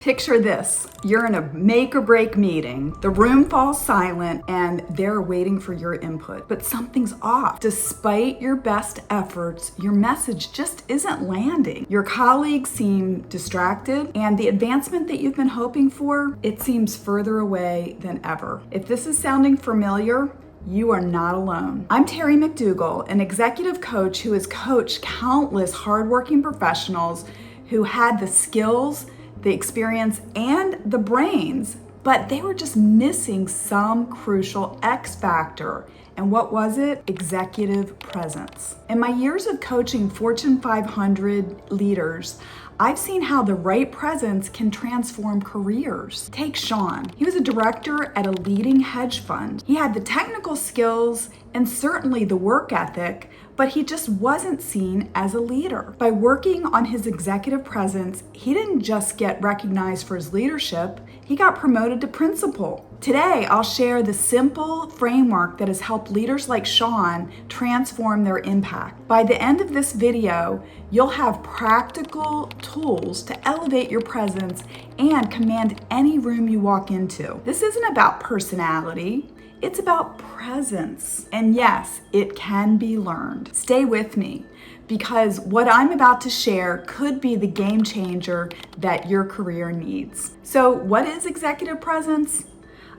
Picture this, you're in a make or break meeting, the room falls silent and they're waiting for your input, but something's off. Despite your best efforts, your message just isn't landing. Your colleagues seem distracted and the advancement that you've been hoping for, it seems further away than ever. If this is sounding familiar, you are not alone. I'm Terry McDougall, an executive coach who has coached countless hardworking professionals who had the skills, the experience, and the brains, but they were just missing some crucial X factor. And what was it? Executive presence. In my years of coaching Fortune 500 leaders, I've seen how the right presence can transform careers. Take Sean. He was a director at a leading hedge fund. He had the technical skills and certainly the work ethic, but he just wasn't seen as a leader. By working on his executive presence, he didn't just get recognized for his leadership, he got promoted to principal. Today, I'll share the simple framework that has helped leaders like Sean transform their impact. By the end of this video, you'll have practical tools to elevate your presence and command any room you walk into. This isn't about personality. It's about presence. And yes, it can be learned. Stay with me because what I'm about to share could be the game changer that your career needs. So, what is executive presence?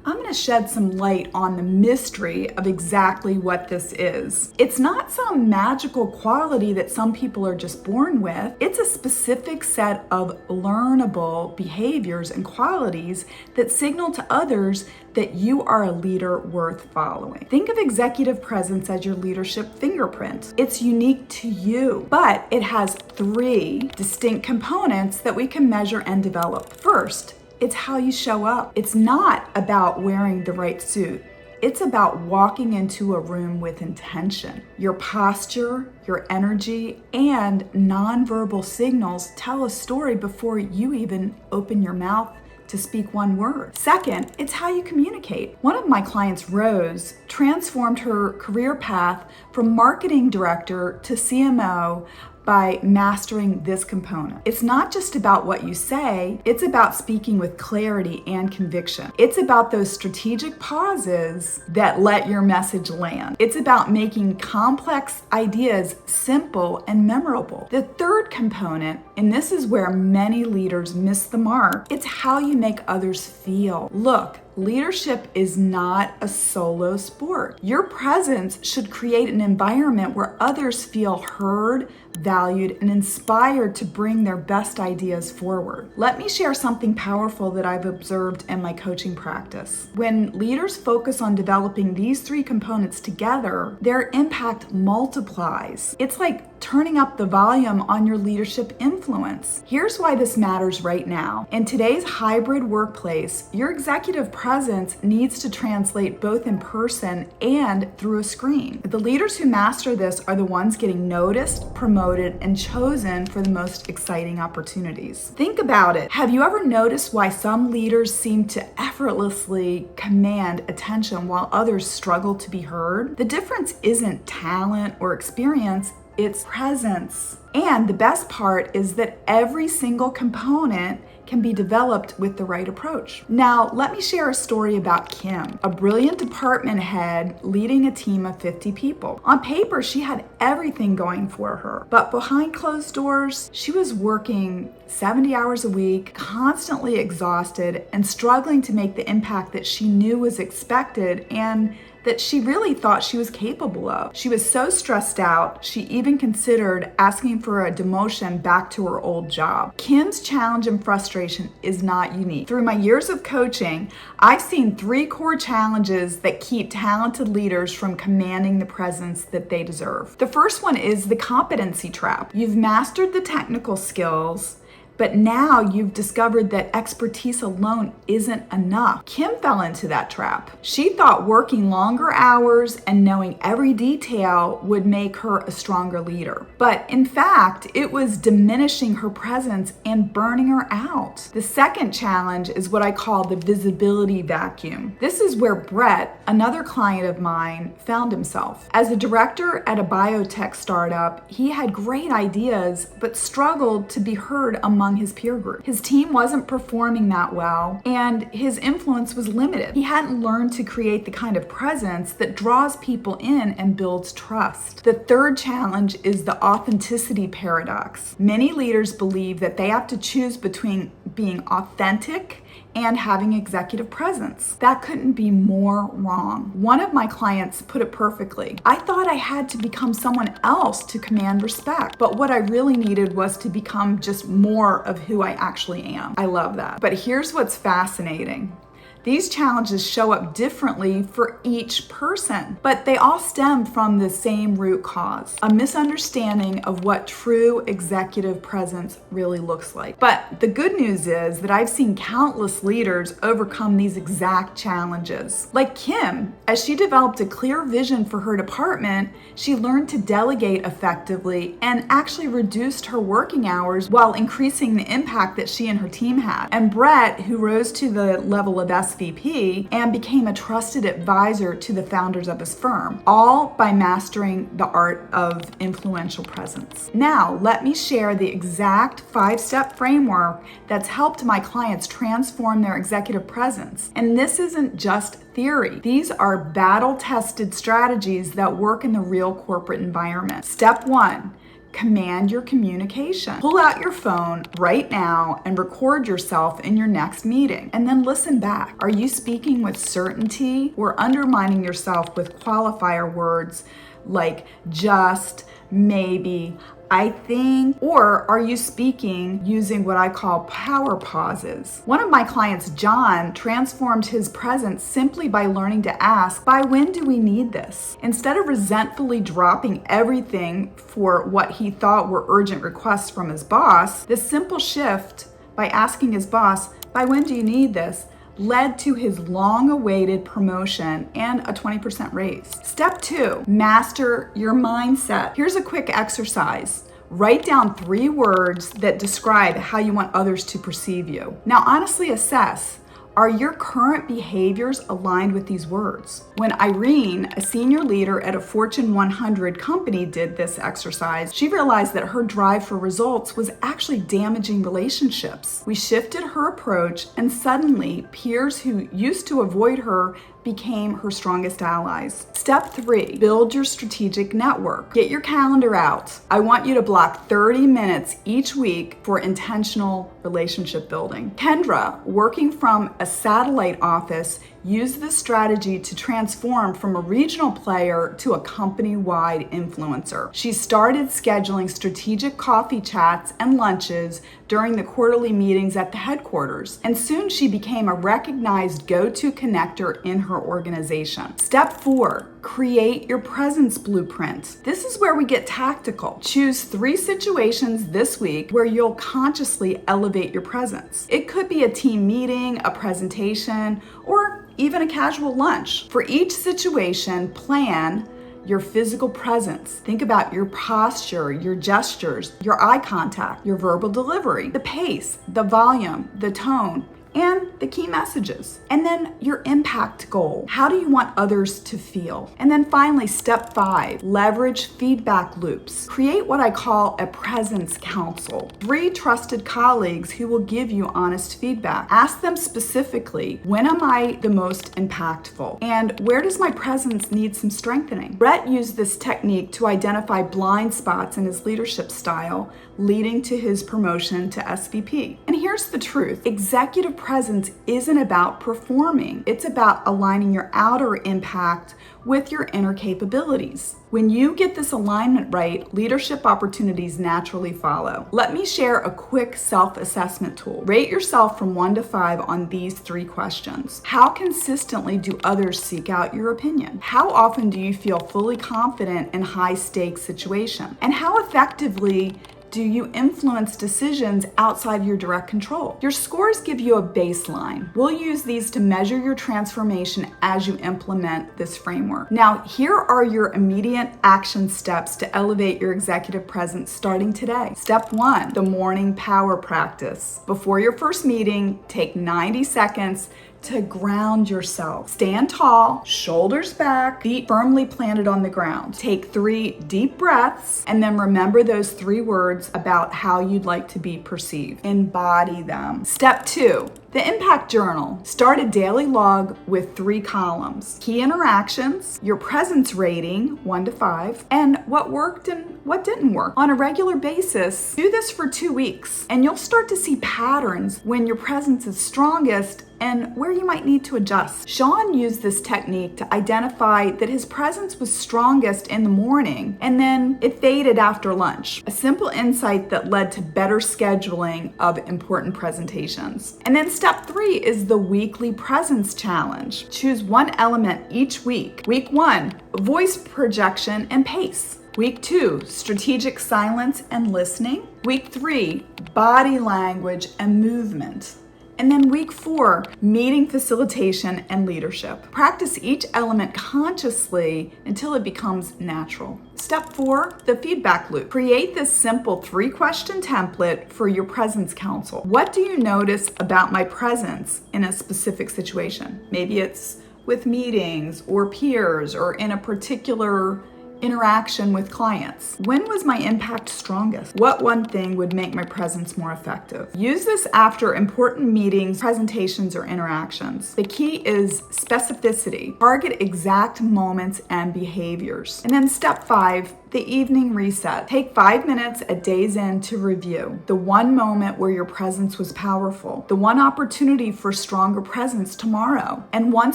I'm going to shed some light on the mystery of exactly what this is. It's not some magical quality that some people are just born with. It's a specific set of learnable behaviors and qualities that signal to others that you are a leader worth following. Think of executive presence as your leadership fingerprint. It's unique to you, but it has 3 distinct components that we can measure and develop. First, it's how you show up. It's not about wearing the right suit. It's about walking into a room with intention. Your posture, your energy, and nonverbal signals tell a story before you even open your mouth to speak one word. Second, it's how you communicate. One of my clients, Rose, transformed her career path from marketing director to CMO by mastering this component. It's not just about what you say, it's about speaking with clarity and conviction. It's about those strategic pauses that let your message land. It's about making complex ideas simple and memorable. The third component, and this is where many leaders miss the mark, it's how you make others feel. Look, leadership is not a solo sport. Your presence should create an environment where others feel heard, valued, and inspired to bring their best ideas forward. Let me share something powerful that I've observed in my coaching practice. When leaders focus on developing these 3 components together, their impact multiplies. It's like turning up the volume on your leadership influence. Here's why this matters right now. In today's hybrid workplace, your executive presence needs to translate both in person and through a screen. The leaders who master this are the ones getting noticed, promoted, and chosen for the most exciting opportunities. Think about it. Have you ever noticed why some leaders seem to effortlessly command attention while others struggle to be heard? The difference isn't talent or experience, it's presence. And the best part is that every single component can be developed with the right approach. Now, let me share a story about Kim, a brilliant department head leading a team of 50 people. On paper, she had everything going for her, but behind closed doors, she was working 70 hours a week, constantly exhausted, and struggling to make the impact that she knew was expected and that she really thought she was capable of. She was so stressed out, she even considered asking for a demotion back to her old job. Kim's challenge and frustration is not unique. Through my years of coaching, I've seen 3 core challenges that keep talented leaders from commanding the presence that they deserve. The first one is the competency trap. You've mastered the technical skills, but now you've discovered that expertise alone isn't enough. Kim fell into that trap. She thought working longer hours and knowing every detail would make her a stronger leader. But in fact, it was diminishing her presence and burning her out. The second challenge is what I call the visibility vacuum. This is where Brett, another client of mine, found himself. As a director at a biotech startup, he had great ideas, but struggled to be heard among among his peer group. His team wasn't performing that well, and his influence was limited. He hadn't learned to create the kind of presence that draws people in and builds trust. The third challenge is the authenticity paradox. Many leaders believe that they have to choose between being authentic and having executive presence. That couldn't be more wrong. One of my clients put it perfectly. I thought I had to become someone else to command respect, but what I really needed was to become just more of who I actually am. I love that. But here's what's fascinating. These challenges show up differently for each person, but they all stem from the same root cause, a misunderstanding of what true executive presence really looks like. But the good news is that I've seen countless leaders overcome these exact challenges. Like Kim, as she developed a clear vision for her department, she learned to delegate effectively and actually reduced her working hours while increasing the impact that she and her team had. And Brett, who rose to the level of SVP and became a trusted advisor to the founders of his firm, all by mastering the art of influential presence. Now, let me share the exact 5-step framework that's helped my clients transform their executive presence. And this isn't just theory. These are battle-tested strategies that work in the real corporate environment. Step 1. Command your communication. Pull out your phone right now and record yourself in your next meeting, and then listen back. Are you speaking with certainty or undermining yourself with qualifier words like just, maybe, I think? Or are you speaking using what I call power pauses? One of my clients, John, transformed his presence simply by learning to ask, by when do we need this? Instead of resentfully dropping everything for what he thought were urgent requests from his boss, this simple shift by asking his boss, by when do you need this, led to his long-awaited promotion and a 20% raise. Step 2, master your mindset. Here's a quick exercise. Write down 3 words that describe how you want others to perceive you. Now, honestly assess, are your current behaviors aligned with these words? When Irene, a senior leader at a Fortune 100 company, did this exercise, she realized that her drive for results was actually damaging relationships. We shifted her approach, and suddenly peers who used to avoid her became her strongest allies. Step 3, build your strategic network. Get your calendar out. I want you to block 30 minutes each week for intentional relationship building. Kendra, working from a satellite office, used this strategy to transform from a regional player to a company-wide influencer. She started scheduling strategic coffee chats and lunches during the quarterly meetings at the headquarters, and soon she became a recognized go-to connector in her organization. Step 4, create your presence blueprint. This is where we get tactical. Choose 3 situations this week where you'll consciously elevate your presence. It could be a team meeting, a presentation, or even a casual lunch. For each situation, plan your physical presence. Think about your posture, your gestures, your eye contact, your verbal delivery, the pace, the volume, the tone, and the key messages. And then your impact goal. How do you want others to feel? And then finally, step 5, leverage feedback loops. Create what I call a presence council. 3 trusted colleagues who will give you honest feedback. Ask them specifically, when am I the most impactful? And where does my presence need some strengthening? Brett used this technique to identify blind spots in his leadership style, leading to his promotion to SVP. And here's the truth. Executive presence isn't about performing. It's about aligning your outer impact with your inner capabilities. When you get this alignment right, leadership opportunities naturally follow. Let me share a quick self-assessment tool. Rate yourself from 1 to 5 on these 3 questions. How consistently do others seek out your opinion? How often do you feel fully confident in high-stakes situations? And how effectively do you influence decisions outside your direct control? Your scores give you a baseline. We'll use these to measure your transformation as you implement this framework. Now, here are your immediate action steps to elevate your executive presence starting today. Step 1, the morning power practice. Before your first meeting, take 90 seconds to ground yourself. Stand tall, shoulders back, feet firmly planted on the ground. Take 3 deep breaths and then remember those 3 words about how you'd like to be perceived. Embody them. Step 2. The impact journal. Start a daily log with 3 columns. Key interactions, your presence rating, 1 to 5, and what worked and what didn't work. On a regular basis, do this for 2 weeks, and you'll start to see patterns when your presence is strongest and where you might need to adjust. Sean used this technique to identify that his presence was strongest in the morning and then it faded after lunch. A simple insight that led to better scheduling of important presentations. And then step 3 is the weekly presence challenge. Choose one element each week. Week 1, voice projection and pace. Week 2, strategic silence and listening. Week 3, body language and movement. And then week 4, meeting facilitation and leadership. Practice each element consciously until it becomes natural. Step 4, the feedback loop. Create this simple 3-question template for your presence council. What do you notice about my presence in a specific situation? Maybe it's with meetings or peers or in a particular interaction with clients. When was my impact strongest? What one thing would make my presence more effective? Use this after important meetings, presentations, or interactions. The key is specificity. Target exact moments and behaviors. And then step 5, the evening reset. Take 5 minutes at day's end to review the one moment where your presence was powerful, the one opportunity for stronger presence tomorrow, and one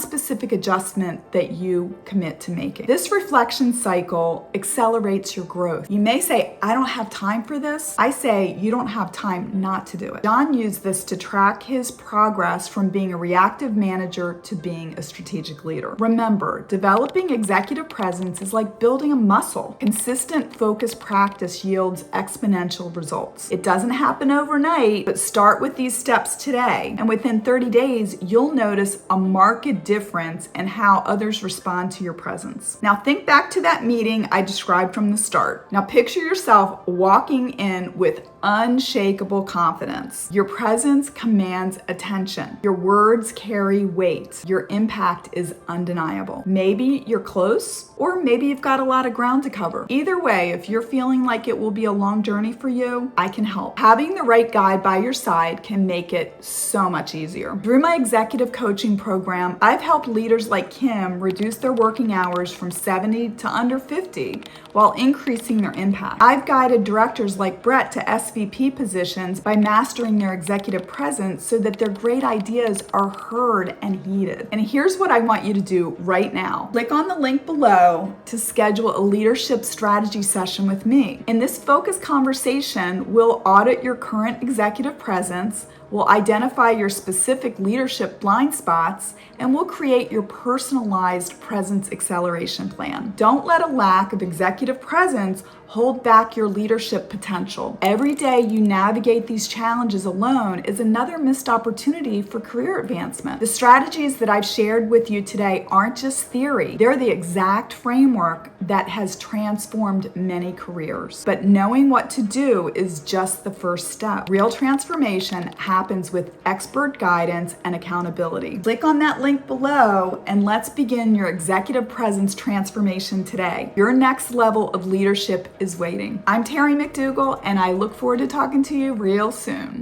specific adjustment that you commit to making. This reflection cycle accelerates your growth. You may say, I don't have time for this. I say, you don't have time not to do it. John used this to track his progress from being a reactive manager to being a strategic leader. Remember, developing executive presence is like building a muscle. Consistent focused practice yields exponential results. It doesn't happen overnight, but start with these steps today. And within 30 days, you'll notice a marked difference in how others respond to your presence. Now think back to that meeting I described from the start. Now picture yourself walking in with unshakable confidence. Your presence commands attention. Your words carry weight. Your impact is undeniable. Maybe you're close, or maybe you've got a lot of ground to cover. Either way, if you're feeling like it will be a long journey for you, I can help. Having the right guide by your side can make it so much easier. Through my executive coaching program, I've helped leaders like Kim reduce their working hours from 70 to under 50 while increasing their impact. I've guided directors like Brett to SVP positions by mastering their executive presence so that their great ideas are heard and heeded. And here's what I want you to do right now. Click on the link below to schedule a leadership strategy session with me. In this focused conversation, we'll audit your current executive presence, we'll identify your specific leadership blind spots, and we'll create your personalized presence acceleration plan. Don't let a lack of executive presence hold back your leadership potential. Every day you navigate these challenges alone is another missed opportunity for career advancement. The strategies that I've shared with you today aren't just theory. They're the exact framework that has transformed many careers. But knowing what to do is just the first step. Real transformation happens with expert guidance and accountability. Click on that link below and let's begin your executive presence transformation today. Your next level of leadership is waiting. I'm Terry McDougall, and I look forward to talking to you real soon.